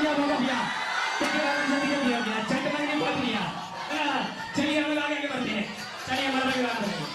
गया भैया भैया हो गया चट करके मत लिया। चलिए हम लोग आगे बढ़ते हैं। चलिए हमारा विवाह करें।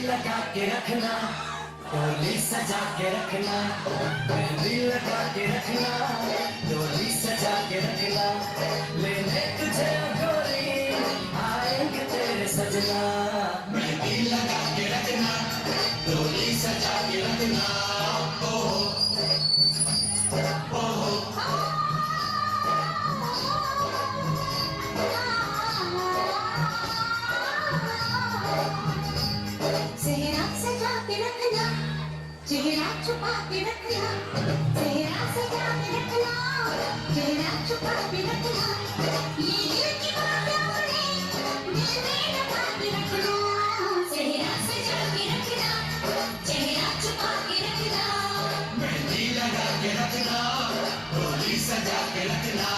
लगा के रखना, डोली सजा के रखना, मेहंदी लगा के रखना, डोली सजा के रखना, लेने तुझे गोरी आएंगे तेरे सजना। मेहंदी लगा के रखना, डोली सजा के रखना, चेहरा छुपा के रखना, चेहरा सजा के रखना, चेहरा छुपा के रखना, ये दिल की बातें मुझे दिल में लगा के रखना, चेहरा सजा के रखना, चेहरा छुपा के रखना, मेहंदी लगा के रखना, डोली सजा के रखना।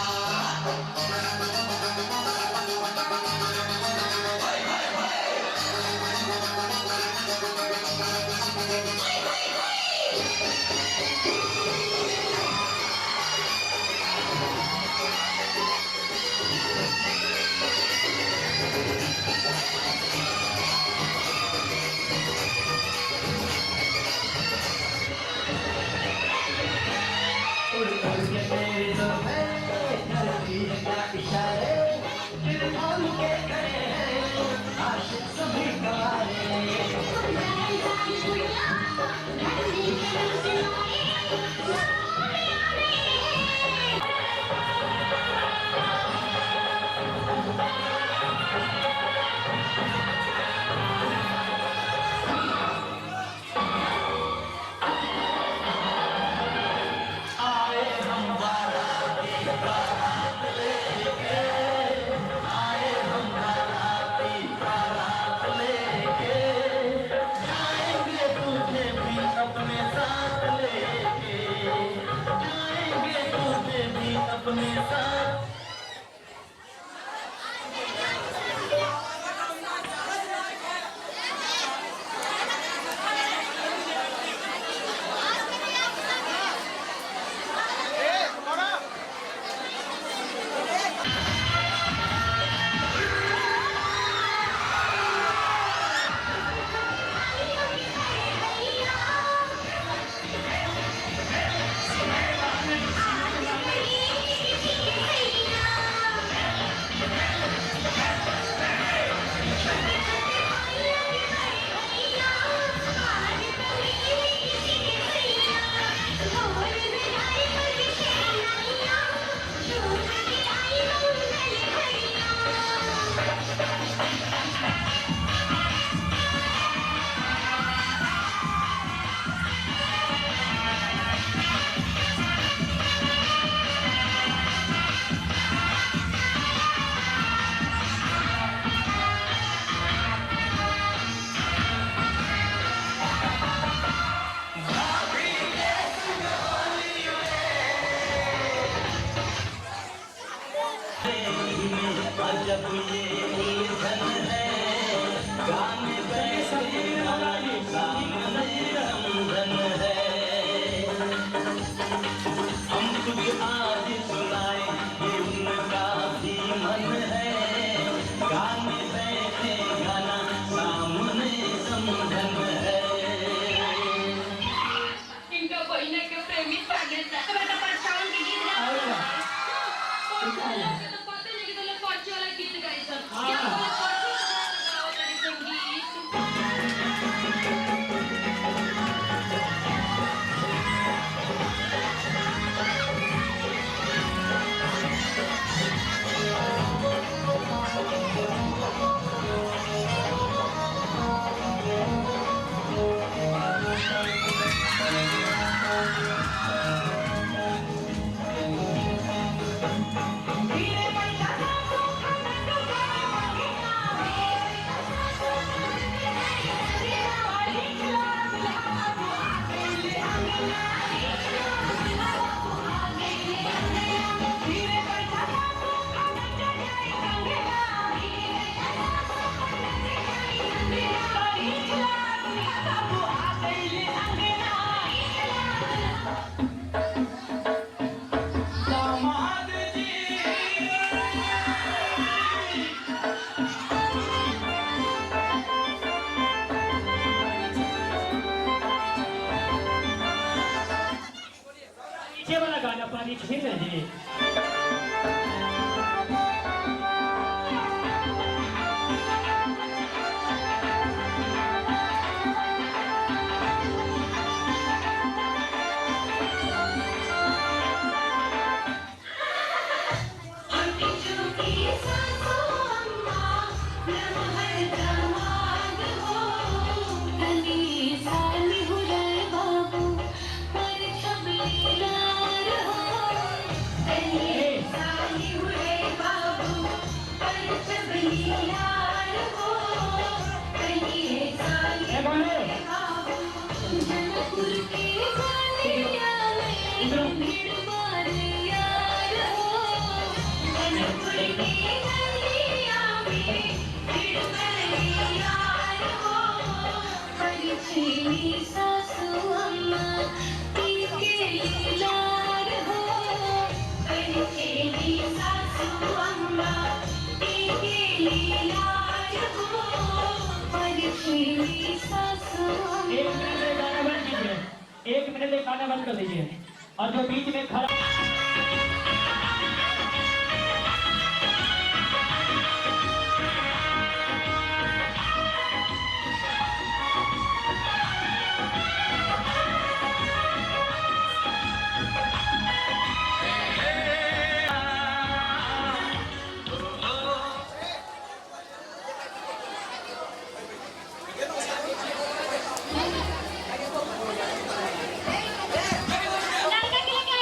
बाबू आ गईले अंगना दामाद जी पीछे वाला गाना पानी छीन लीजिए। छोटी छोटी सासू अम्मा लम्हर दामाद हो गली साली हुए बाबू पर छबली लाल हो गली साली हुए बाबू पर छबली लाल हो गली साली हुए बाबू जनकपुर के गालिया में भीड़ मारे यार हो जनकपुर के गालिया में भीड़ मारे यार हो परिछेली सासू अम्मा पी के लाल हो परिछेली सासू अम्मा पी के लाल हो परिछेली सासू अम्मा 1 मिनट में गाना बंद कीजिए। 1 मिनट में गाना बंद कर दीजिए और जो बीच में खड़ा लड़का के लेके आइए लड़का के लेके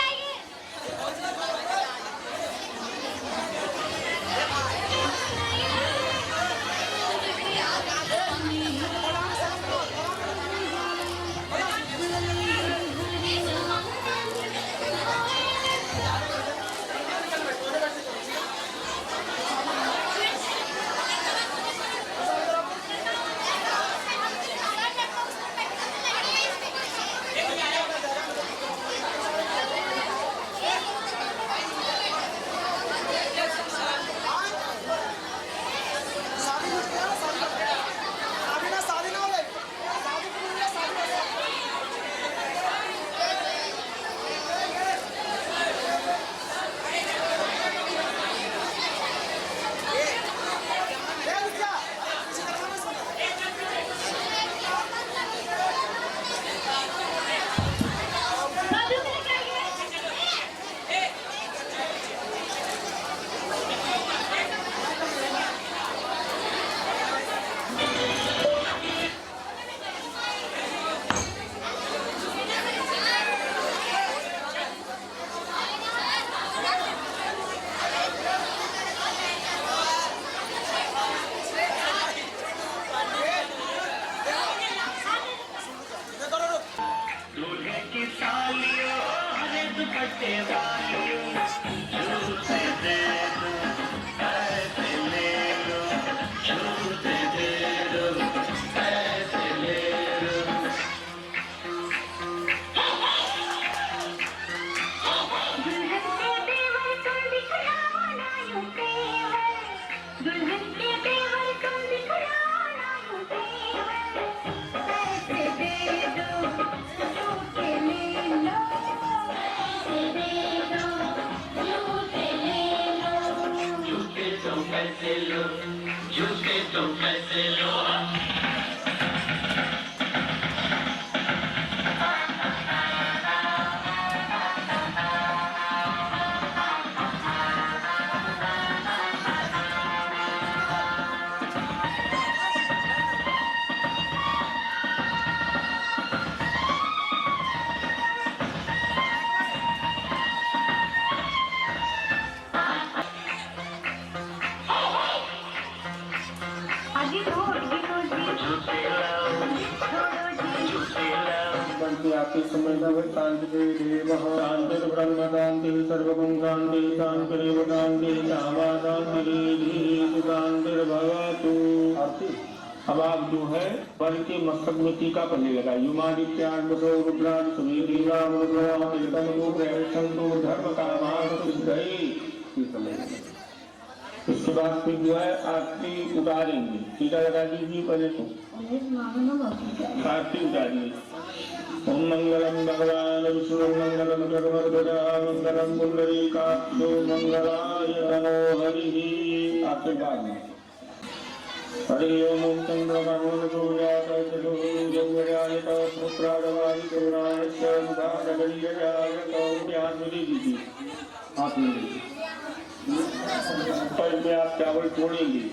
आइए बाबू के लेके आइए दूल्हे की सालियों हरे दुपट्टे वालियों झूठे दे दो पैसे ले लो झूठे दे दो पैसे ले लो दुल्हन के देवर तुम दिखलाना यूं तेवर पैसे दे दो झूठे ले लो पैसे दे दो झूठे ले लो झूठे तो पैसे लो झूठे तो पैसे लो आगे थोड़ी तो जी शांति समृद्धि शांति देवः शांति ब्रह्म शांति सर्वगुण शांति शांतिरेव शांति श्यामा शांति शांतिर्भवतु। अब आप जो है बल के मस्तक में टीका पहले लगाए। युमादित्यान बसो रुद्रान सभी देवा धर्म कामान सिद्धये। इसके बाद फिर जो है आरती उतारेंगे। टीका लगा दीजिए पहले तो आरती उतारिए। ओम मंगलम भगवान विष्णु मंगलम गरुड़ध्वजा मंगलम पुंडरीकाक्षो मंगलाय तनो हरिः। आशीर्वाद हरि ओम चंद्रमा पर में आप चावल छोड़ेंगे।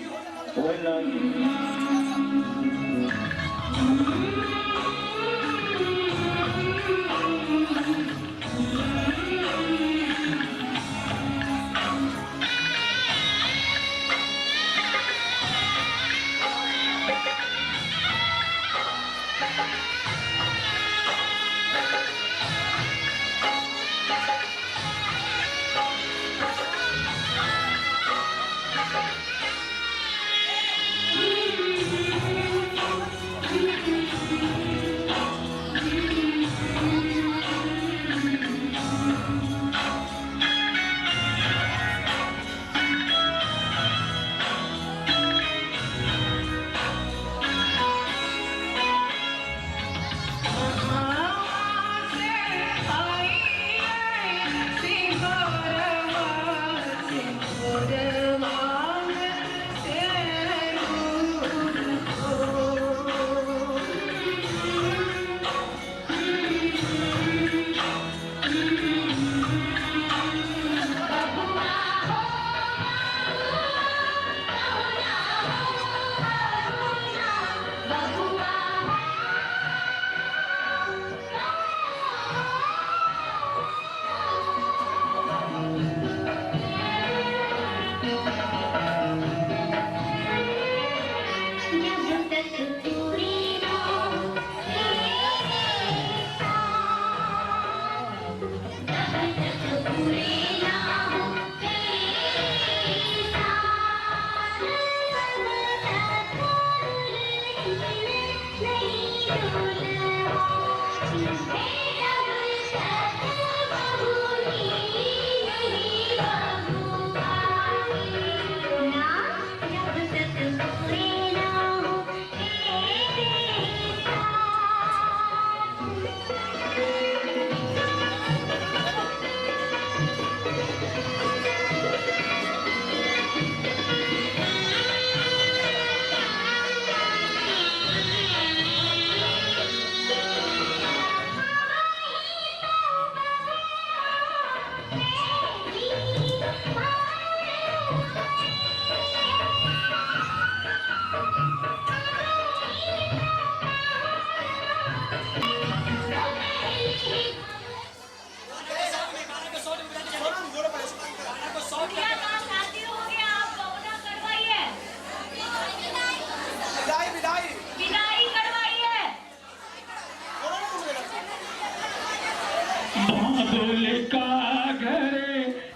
बादल का घर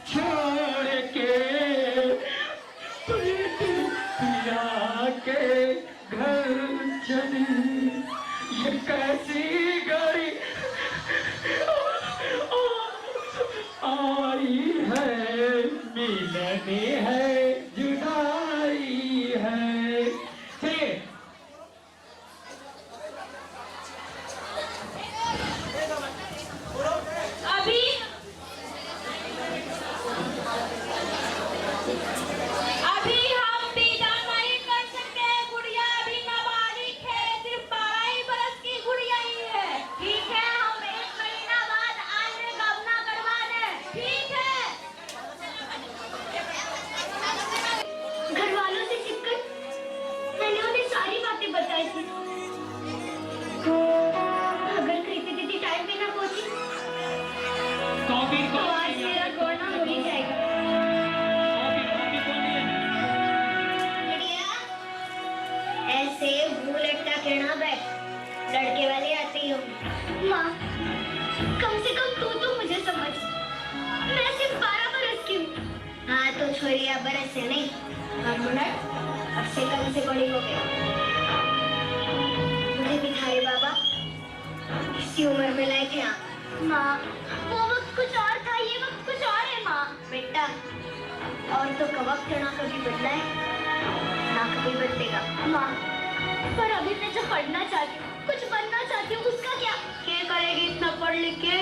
छोड़ के पिया के घर चली, ये कैसी घड़ी आई है, मिलने है जुदाई है। चलिए अभी हम विदा नहीं कर सकते। गुड़िया अभी नाबालिग है, सिर्फ 22 बरस की गुड़िया ही है। ठीक है, हम 1 महीना बाद आने गबना करवा दें। ठीक है। घर वालों से चिपकर मैंने उन्हें सारी बातें बताई थी। अगर कृति दीदी टाइम पे ना पहुंची तो आज मेरा गोना हो ही जाएगा। ऐसे भूल अट्टा कहना बैठ, लड़के वाले आती हो। माँ छोरी बरस से नहीं, अब से कल से बड़ी हो गई। मुझे भी थारे बाबा इसी उम्र में लाए थे। माँ, वो वक्त कुछ और था, ये वक्त कुछ और है माँ। बेटा, और तो का वक्त ना कभी बदला है, ना कभी बदलेगा। माँ, पर अभी मैं जो पढ़ना चाहती हूँ, कुछ बनना चाहती हूँ, उसका क्या? क्या करेगी इतना पढ़ लिख के?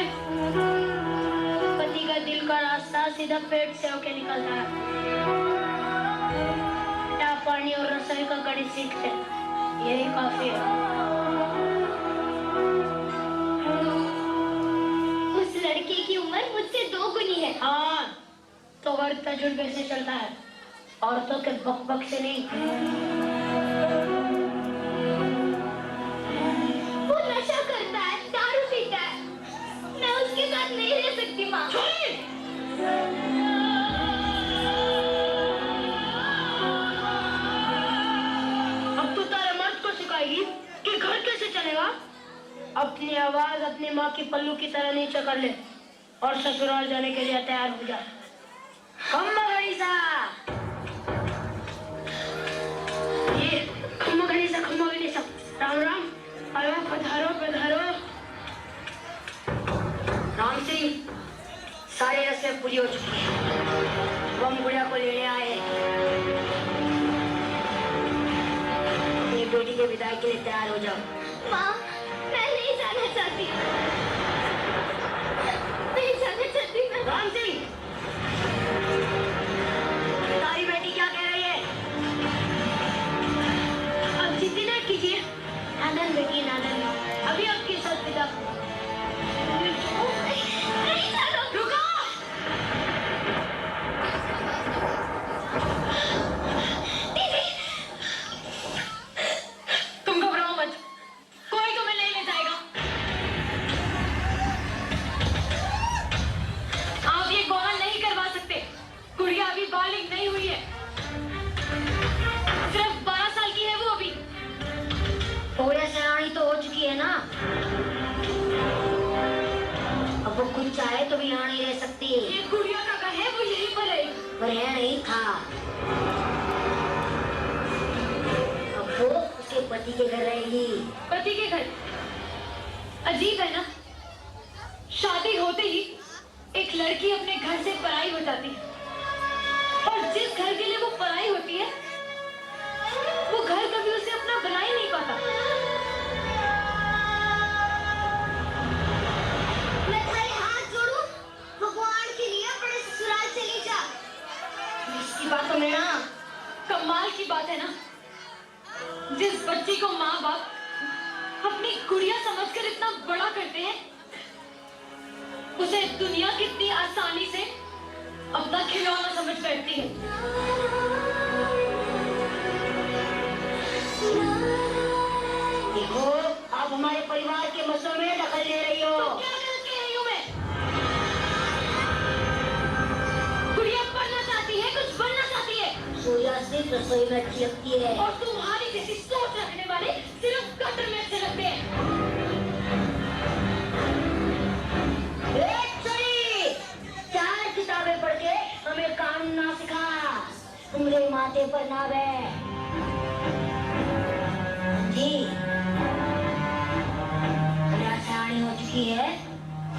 पति का दिल का रास्ता सीधा पेट से होके निकलता है। पानी और रसोई का गणित सीखते, यही काफी है। उस लड़के की उम्र मुझसे 2 गुनी है। हाँ, तो वर्ग तजुर्बे से चलता है, औरतों के बक से नहीं। वो नशा करता है, दारू पीता है, मैं उसके साथ नहीं रह सकती माँ। अब तो तारे मर्द को सिखाएगी कि घर कैसे चलेगा। अपनी आवाज अपनी माँ की पल्लू की तरह नीचे कर ले और ससुराल जाने के लिए तैयार हो जा। खम्मा गणेशा, ये खम्मा गणेशा, राम राम। अरे पधारो पधारो। राम सिंह, सारी रस्में पूरी हो चुकी है, हम गुड़िया को लेने आए। अपनी बेटी के विदाई के लिए तैयार हो जाओ। माँ, मैं नहीं जाना चाहती, नहीं जाना चाहती मैं। राम सिंह, तारी बेटी क्या कह रही है? अब जिद्दी ना कीजिए। नादन बेटी नादन, अभी आपकी साथ विदा। नहीं जाना, रुको। दीदी, तुम घबराओ मत, कोई तुम्हें नहीं ले जाएगा। आप ये गौन नहीं करवा सकते, गुड़िया अभी बालिग नहीं हुई है, सिर्फ 12 साल की है वो अभी। पूरे सयानी तो हो चुकी है ना, अब वो कुछ चाहे तो भी यहाँ नहीं रह सकती। ये गुड़िया का है, वो यहीं पर है, पर है नहीं था। अब वो उसके पति के घर रहेगी। पति के घर? अजीब है ना, शादी होते ही एक लड़की अपने घर से पराई हो जाती है, और जिस घर के लिए वो पराई होती है, वो घर कभी उसे अपना बना ही नहीं पाता। मैं तेरे हाथ जोड़ूं, भगवान के लिए अपने ससुराल चली जा। इसकी बात तो मेरा कमाल की बात है ना, जिस बच्ची को माँ बाप अपनी गुड़िया समझकर इतना बड़ा करते हैं, उसे दुनिया कितनी आसानी से अपना खिलौना समझ बैठती है। देखो, आप हमारे परिवार के मसलों में दखल ले रही हो। तो क्या गलत कह रही हूँ मैं? गुड़िया पढ़ना चाहती है, कुछ बनना चाहती है। सूर्या सिर्फ रसोई में अच्छी लगती है, और तुम्हारी जैसी सोच रखने वाले सिर्फ गटर में अच्छे लगते हैं। चार किताबें पढ़ के हमें कानून ना सिखा, तुम्हारे माथे पर ना बैठ। जी, सयानी हो चुकी है,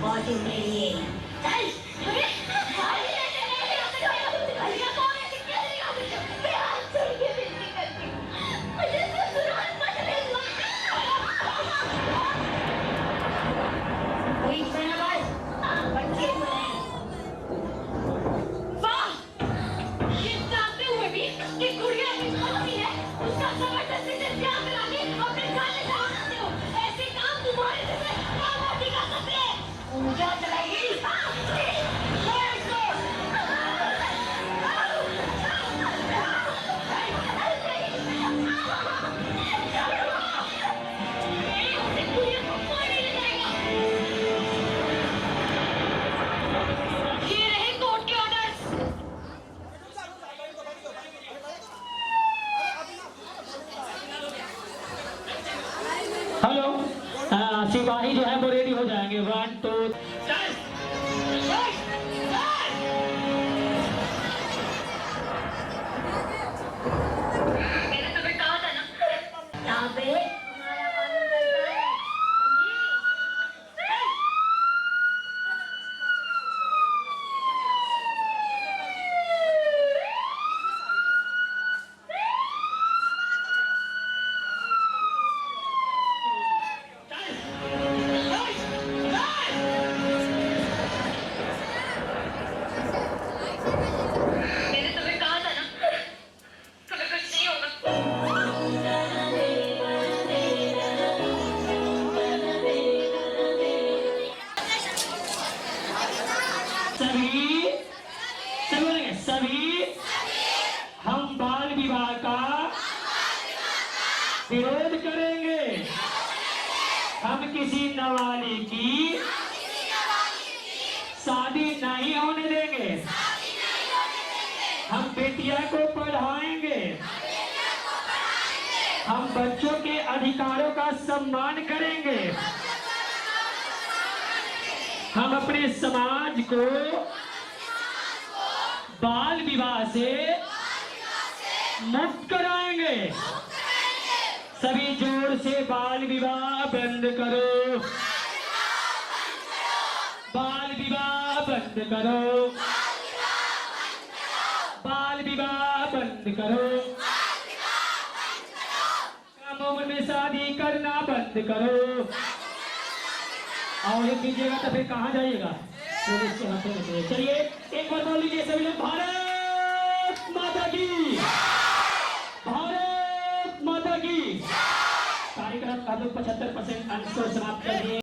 बहुत ही मेरे लिए। चल, हेलो, सिपाही जो है वो रेडी हो जाएंगे। 1 2 3। सभी हम बाल विवाह का विरोध करेंगे। हम किसी नाबालिग की शादी नहीं होने देंगे। हम बेटिया को पढ़ाएंगे। हम बच्चों के अधिकारों का सम्मान करेंगे। हम अपने समाज को बाल विवाह से मुक्त कराएंगे। सभी जोर से बाल विवाह बंद करो, बाल विवाह बंद करो, बाल विवाह बंद करो, कम उम्र में शादी करना बंद करो। और ये कीजिएगा तो फिर कहाँ जाइएगा? पुलिस के हाथों में। चलिए एक बार बोल लीजिए सभी लोग, भारत माता की, भारत माता की। कार्यक्रम का 75% अंश को समाप्त कर दिए।